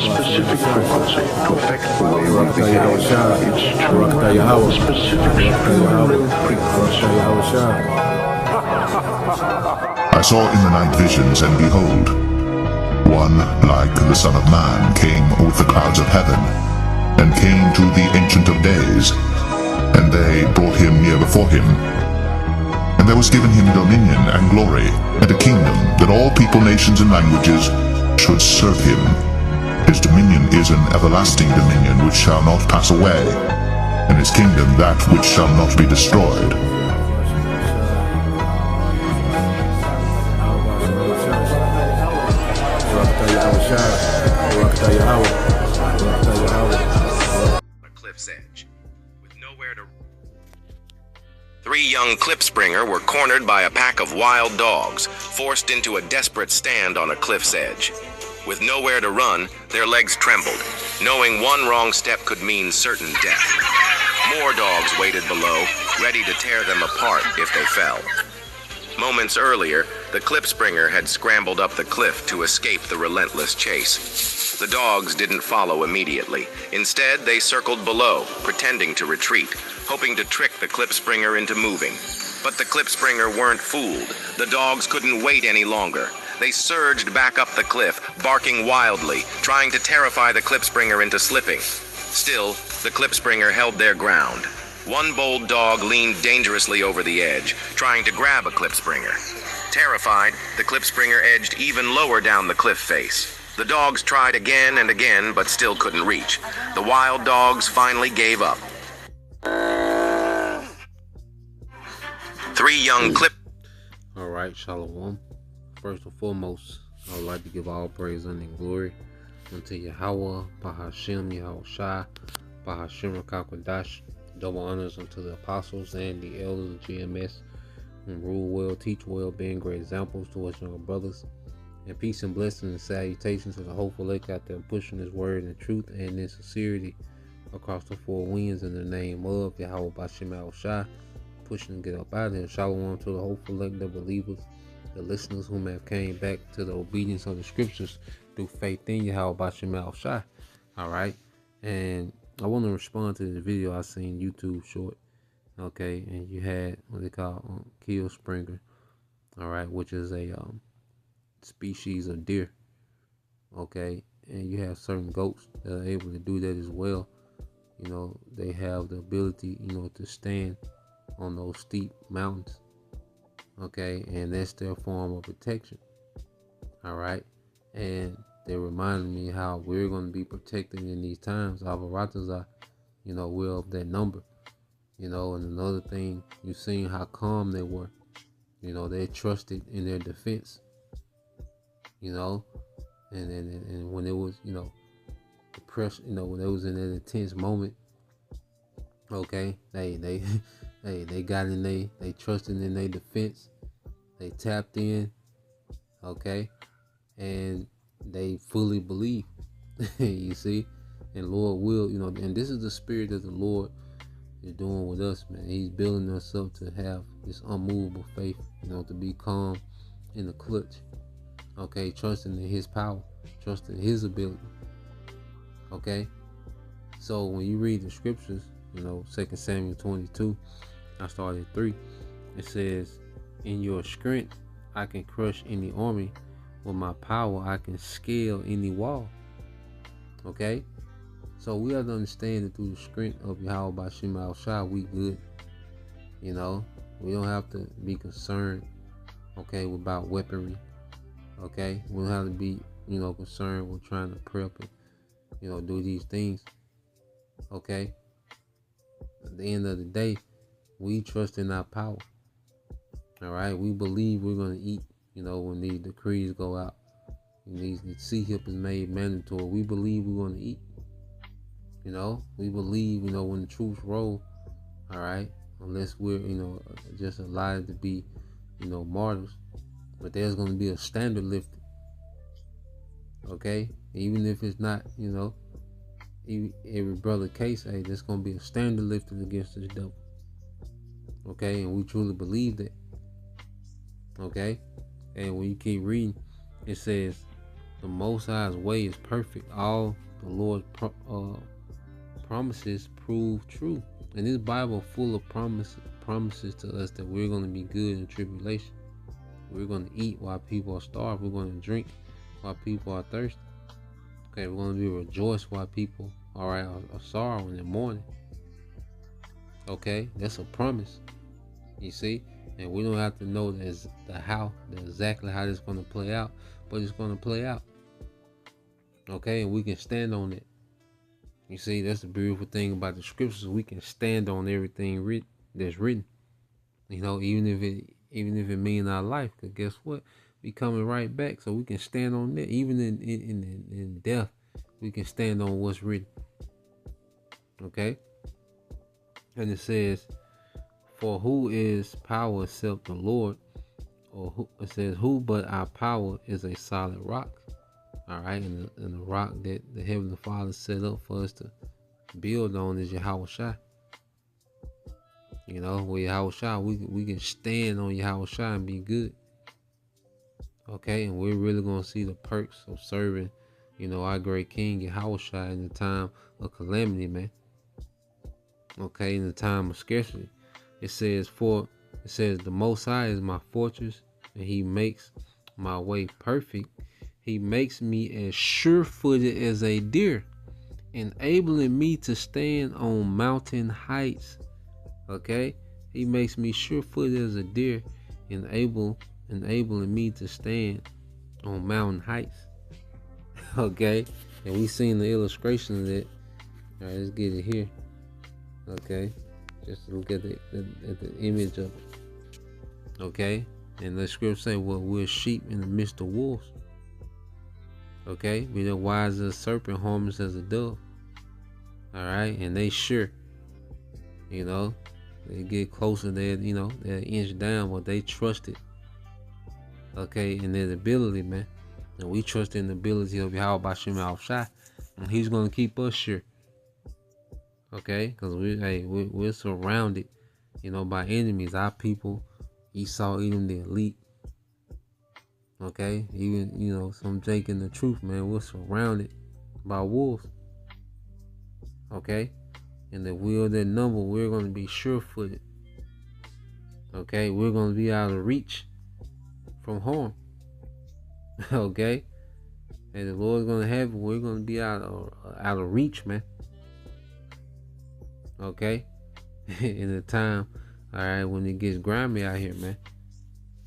a specific frequency to affect the way we behave. It's true. A specific true frequency. I saw in the night visions, and behold, one like the Son of Man came with the clouds of heaven, and came to the Ancient of Days, and they brought him near before him. And there was given him dominion and glory, and a kingdom, that all people, nations, and languages should serve him. His dominion is an everlasting dominion which shall not pass away, and his kingdom that which shall not be destroyed. A cliff's edge, with nowhere to. Three young Klipspringer were cornered by a pack of wild dogs, forced into a desperate stand on a cliff's edge. With nowhere to run, their legs trembled, knowing one wrong step could mean certain death. More dogs waited below, ready to tear them apart if they fell. Moments earlier, the Klipspringer had scrambled up the cliff to escape the relentless chase. The dogs didn't follow immediately. Instead, they circled below, pretending to retreat, hoping to trick the Klipspringer into moving. But the Klipspringer weren't fooled. The dogs couldn't wait any longer. They surged back up the cliff, barking wildly, trying to terrify the Klipspringer into slipping. Still, the Klipspringer held their ground. One bold dog leaned dangerously over the edge, trying to grab a Klipspringer. Terrified, the Klipspringer edged even lower down the cliff face. The dogs tried again and again, but still couldn't reach. The wild dogs finally gave up. Three young Klip... Alright, Shalom. First and foremost, I would like to give all praise and glory unto Yahweh, Bahashem, Yahushua, Bahashem Rakakwadash. Double honors unto the apostles and the elders of GMS, who rule well, teach well, being great examples to us younger brothers. And peace and blessings and salutations to the hopeful lake out there pushing his word in truth and in sincerity across the four winds in the name of Yahweh Bashem Yahushua, pushing to get up out of here. Shalom to the hopeful lake, the believers, the listeners whom have came back to the obedience of the scriptures through faith in Yahweh Bashem Yahushua. Alright, and I want to respond to the video I seen YouTube short, okay, and you had what they call Kill Springer, all right, which is a species of deer, okay, and you have certain goats that are able to do that as well. You know, they have the ability, you know, to stand on those steep mountains, okay, and that's their form of protection, all right, and they reminded me how we're going to be protected in these times. Our Varatas are, you know, we're of that number, you know. And another thing, you've seen how calm they were. You know, they trusted in their defense, you know, and when it was, you know, the pressure, you know, when it was in that intense moment, okay, they got in, they trusted in their defense, they tapped in, okay, and they fully believe. You see, and Lord will, you know, and this is the spirit that the Lord is doing with us, man. He's building us up to have this unmovable faith, you know, to be calm in the clutch, okay, trusting in his power, trusting in his ability, okay. So when you read the scriptures, you know, 2 Samuel 22, I started at 3, it says, in your strength I can crush any army, with my power I can scale any wall. Okay, so we have to understand that through the strength of Yahweh Bashem Yahushua, we good. You know, we don't have to be concerned, okay, about weaponry. Okay, we don't have to be, you know, concerned with trying to prep and, you know, do these things. Okay, at the end of the day, we trust in our power. All right, we believe we're gonna eat. You know, when these decrees go out, and the CHIP is made mandatory, we believe we're going to eat. You know, we believe, you know, when the troops roll, all right, unless we're, you know, just allowed to be, you know, martyrs, but there's going to be a standard lifted. Okay, even if it's not, you know, every brother case, hey, there's going to be a standard lifted against this devil. Okay, and we truly believe that. Okay. And when you keep reading, it says, The Most High's way is perfect. All the Lord's promises prove true. And this Bible full of promises to us that we're going to be good in tribulation. We're going to eat while people are starved. We're going to drink while people are thirsty. Okay, we're going to be rejoiced while people are sorrow in the morning. Okay, that's a promise. You see? And we don't have to know exactly how this is going to play out, but it's going to play out. Okay, and we can stand on it. You see, that's the beautiful thing about the scriptures. We can stand on everything that's written. You know, even if it means our life, because guess what? We coming right back, so we can stand on that. Even in death, we can stand on what's written. Okay? And it says, for who is power except the Lord? It says, who but our power is a solid rock. All right, and the rock that the Heavenly Father set up for us to build on is Yahawashi. You know, with Yahawashi, we can stand on Yahawashi and be good. Okay, and we're really gonna see the perks of serving, you know, our great King Yahawashi in the time of calamity, man. Okay, in the time of scarcity. It says the Most High is my fortress, and He makes my way perfect. He makes me as sure-footed as a deer, enabling me to stand on mountain heights. Okay? He makes me sure-footed as a deer, enabling me to stand on mountain heights. Okay? And we seen the illustration of that. All right, let's get it here. Okay? Just look at the image of it. Okay? And the scripture say, well, we're sheep in the midst of wolves. Okay, we know wise as a serpent, harmless as a dove. All right, and they sure, you know, they get closer. They're inch down, but they trust it. Okay, in their ability, man, and we trust in the ability of Yahweh Bashim Al-Shai, and He's gonna keep us sure. Okay, because we're surrounded, you know, by enemies. Our people, Esau, Edom, the elite. Okay, even, you know, some Jake and the truth, man, we're surrounded by wolves. Okay, and if we're that number, we're going to be sure-footed. Okay, we're going to be out of reach from harm. Okay, and the Lord's going to have it. We're going to be out of reach, man. Okay, in the time, all right, when it gets grimy out here, man.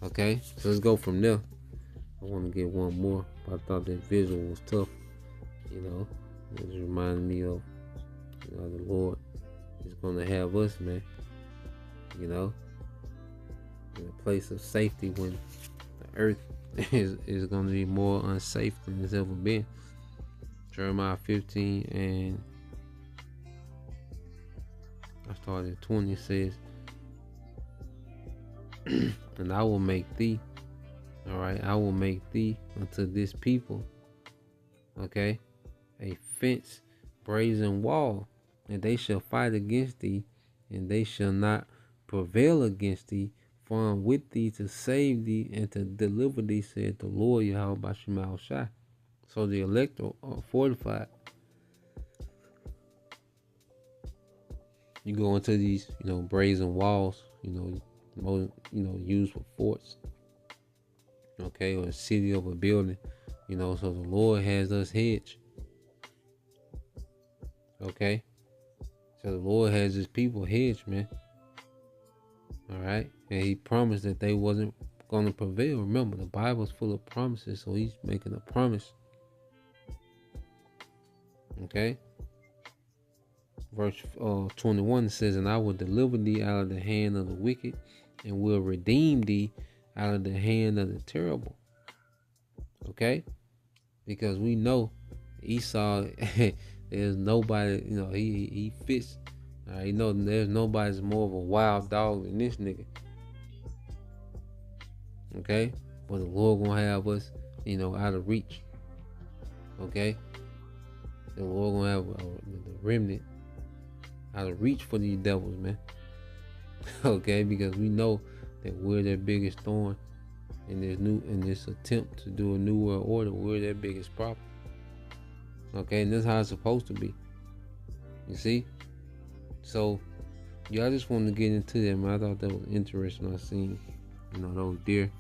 Okay, so let's go from there. I want to get one more, but I thought that visual was tough. You know, it just reminded me of, you know, the Lord is going to have us, man, you know, in a place of safety when the earth is going to be more unsafe than it's ever been. Jeremiah 15 and I started at 20. It says, and I will make thee, all right, I will make thee unto this people, okay, a fence, brazen wall, and they shall fight against thee, and they shall not prevail against thee, for I am with thee to save thee and to deliver thee, said the Lord Yahweh Bashim Al-Shai. So the elect are fortified. You go into these, you know, brazen walls, you know, used for forts. Okay, or a city of a building, you know, so the Lord has us hedged. Okay, so the Lord has His people hedged, man. All right, and He promised that they wasn't going to prevail. Remember, the Bible's full of promises, so He's making a promise. Okay, verse 21 says, and I will deliver thee out of the hand of the wicked, and will redeem thee out of the hand of the terrible. Okay, because we know Esau, there's nobody, you know, he fits. You know, there's nobody's more of a wild dog than this nigga. Okay, but the Lord gonna have us, you know, out of reach. Okay, the Lord gonna have the remnant out of reach for these devils, man. Okay, because we know that we're their biggest thorn. in this attempt to do a new world order. We're their biggest problem. Okay, and that's how it's supposed to be. You see? So, yeah, I just wanted to get into that, man. I thought that was interesting. I seen, those deer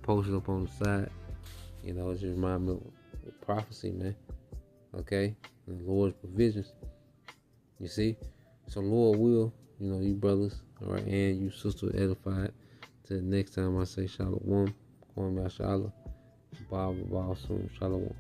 posted up on the side. It just reminded me of prophecy, man. Okay? And the Lord's provisions. You see? So, Lord will, you brothers, all right, and you sister edified. Till next time I say shalom. Kwame Shalom. Bob soon. Shalom.